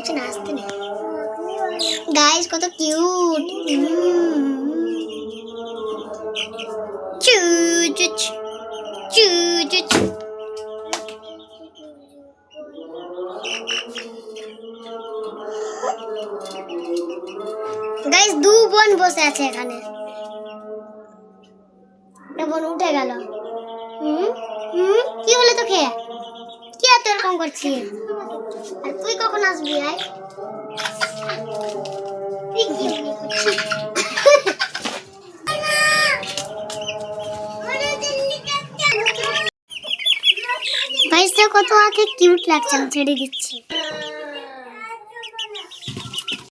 করছে না, আসতে নেই। গাইস কত কিউট। চুচুচ চুচুচ। গাইস দু বোন বসে আছে এখানে। বোন উঠে গেল। কি হলো তোকে? কি এত এরকম করছিস? আর তুই কখন আসবি? আয়। গাইস কত আগে কিউট লাগছে, আমি ছেড়ে দিচ্ছি।